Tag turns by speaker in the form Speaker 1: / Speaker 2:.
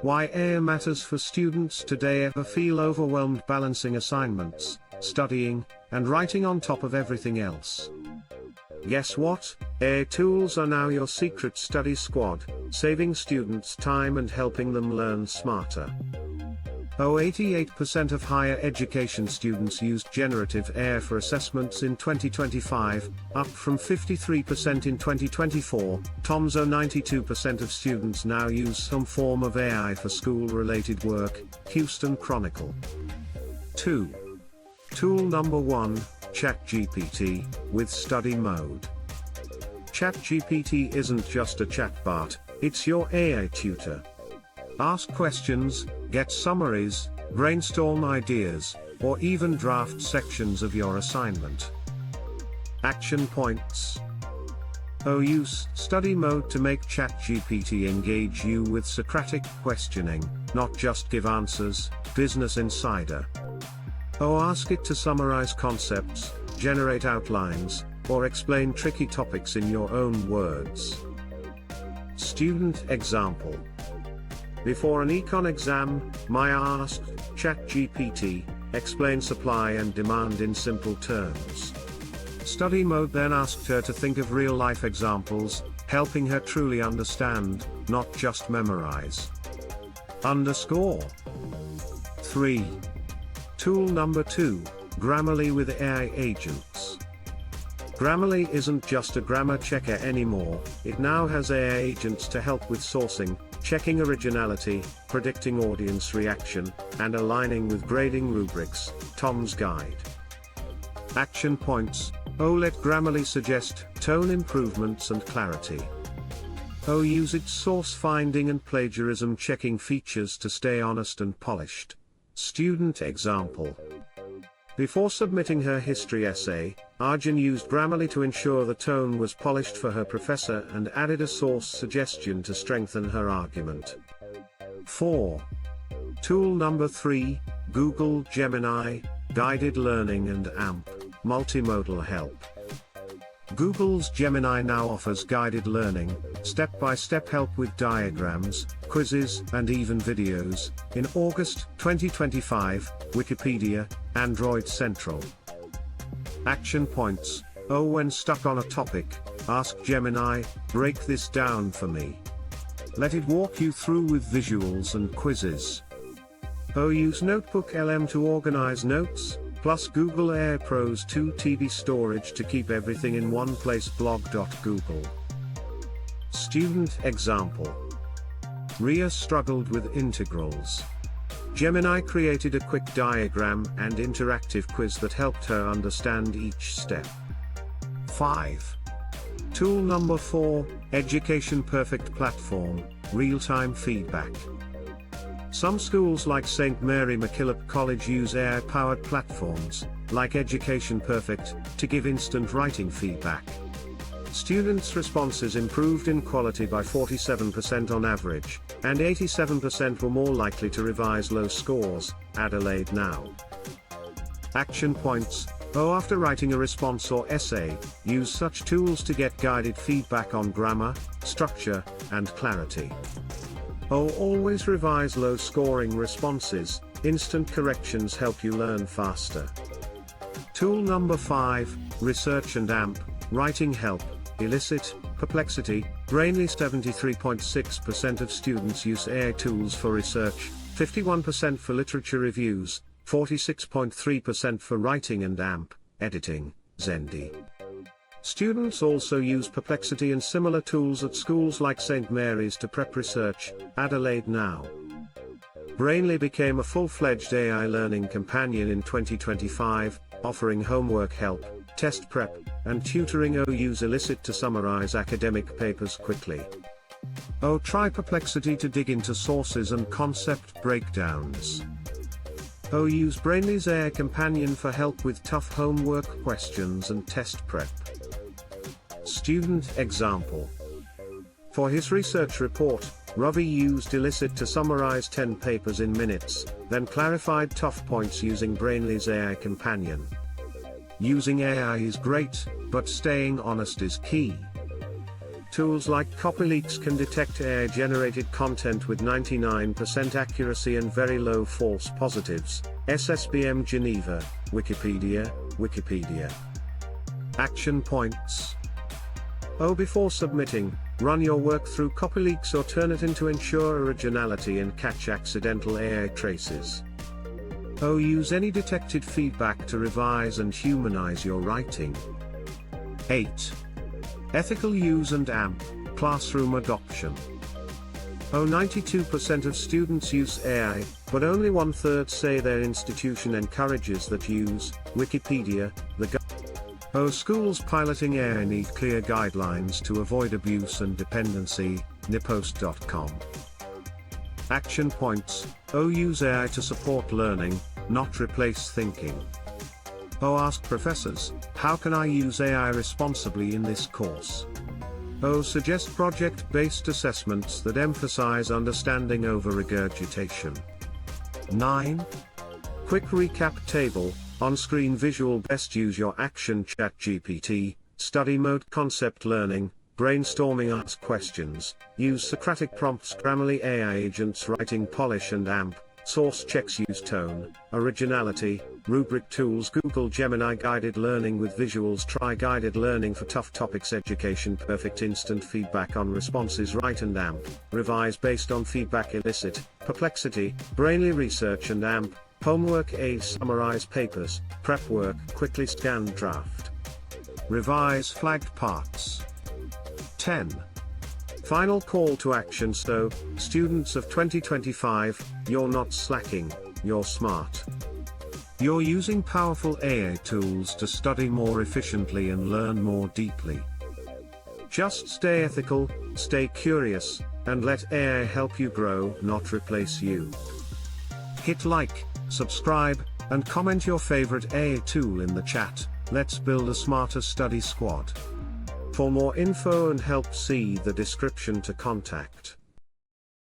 Speaker 1: Why AI matters for students today. Ever feel overwhelmed balancing assignments, studying, and writing on top of everything else? Guess what? AI tools are now your secret study squad, saving students time and helping them learn smarter. 88% of higher education students used generative AI for assessments in 2025, up from 53% in 2024. Tom's 92% of students now use some form of AI for school-related work, Houston Chronicle. 2. Tool number 1, ChatGPT, with study mode. ChatGPT isn't just a chatbot, it's your AI tutor. Ask questions, get summaries, brainstorm ideas, or even draft sections of your assignment. Action points. Use study mode to make ChatGPT engage you with Socratic questioning, not just give answers. Business Insider. Ask it to summarize concepts, generate outlines, or explain tricky topics in your own words. Student example. Before an econ exam, Maya asked ChatGPT, explain supply and demand in simple terms. Study mode then asked her to think of real-life examples, helping her truly understand, not just memorize. Underscore. 3. Tool number 2, Grammarly with AI agents. Grammarly isn't just a grammar checker anymore, it now has AI agents to help with sourcing, checking originality, predicting audience reaction, and aligning with grading rubrics. Tom's Guide. Action points. Let Grammarly suggest tone improvements and clarity. Use its source finding and plagiarism checking features to stay honest and polished. Student example. Before submitting her history essay, Arjun used Grammarly to ensure the tone was polished for her professor and added a source suggestion to strengthen her argument. 4. Tool number 3, Google Gemini, Guided Learning and AMP, Multimodal Help. Google's Gemini now offers guided learning, step-by-step help with diagrams, quizzes, and even videos. In August 2025, Wikipedia, Android Central. Action points. When stuck on a topic, ask Gemini, break this down for me. Let it walk you through with visuals and quizzes. Use Notebook LM to organize notes, plus Google AI Prose 2 TB storage to keep everything in one place. Blog.google. Student example. Ria struggled with integrals. Gemini created a quick diagram and interactive quiz that helped her understand each step. 5. Tool number 4, Education Perfect Platform, Real-Time Feedback. Some schools like St. Mary MacKillop College use AI-powered platforms, like Education Perfect, to give instant writing feedback. Students' responses improved in quality by 47% on average, and 87% were more likely to revise low scores. Adelaide Now. Action points. After writing a response or essay, use such tools to get guided feedback on grammar, structure, and clarity. Always revise low-scoring responses. Instant corrections help you learn faster. Tool number 5, Research and AMP, Writing Help, Elicit, Perplexity, Brainly. 73.6% of students use AI tools for research, 51% for literature reviews, 46.3% for writing and AMP, editing. Zendy. Students also use Perplexity and similar tools at schools like St. Mary's to prep research. Adelaide Now. Brainly became a full-fledged AI learning companion in 2025, offering homework help, test prep, and tutoring. Use Elicit to summarize academic papers quickly. Try Perplexity to dig into sources and concept breakdowns. Use Brainly's AI companion for help with tough homework questions and test prep. Student example. For his research report, Ravi used Elicit to summarize 10 papers in minutes, then clarified tough points using Brainly's AI companion. Using AI is great, but staying honest is key. Tools like CopyLeaks can detect AI-generated content with 99% accuracy and very low false positives. SSBM Geneva, Wikipedia, Wikipedia. Action points. Before submitting, run your work through CopyLeaks or Turnitin to ensure originality and catch accidental AI traces. Use any detected feedback to revise and humanize your writing. 8. Ethical use and AMP, classroom adoption. 92% of students use AI, but only 1/3 say their institution encourages that use. Wikipedia, schools piloting AI need clear guidelines to avoid abuse and dependency. Nipost.com. Action points. Use AI to support learning, not replace thinking. Ask professors, how can I use AI responsibly in this course? Suggest project-based assessments that emphasize understanding over regurgitation. 9. Quick recap table. On-screen visual. Best use your action. ChatGPT, study mode. Concept learning, brainstorming. Ask questions, use Socratic prompts. Grammarly AI agents. Writing polish and AMP, source checks. Use tone, originality, rubric tools. Google Gemini, guided learning with visuals. Try guided learning for tough topics. Education Perfect, instant feedback on responses. Write and AMP, revise based on feedback. Elicit, Perplexity, Brainly research and AMP, homework. Summarize papers, prep work. Quickly scan draft, revise flagged parts. 10. Final call to action. So, students of 2025, you're not slacking, you're smart. You're using powerful AI tools to study more efficiently and learn more deeply. Just stay ethical, stay curious, and let AI help you grow, not replace you. Hit like, subscribe, and comment your favorite AI tool in the chat. Let's build a smarter study squad. For more info and help, see the description to contact.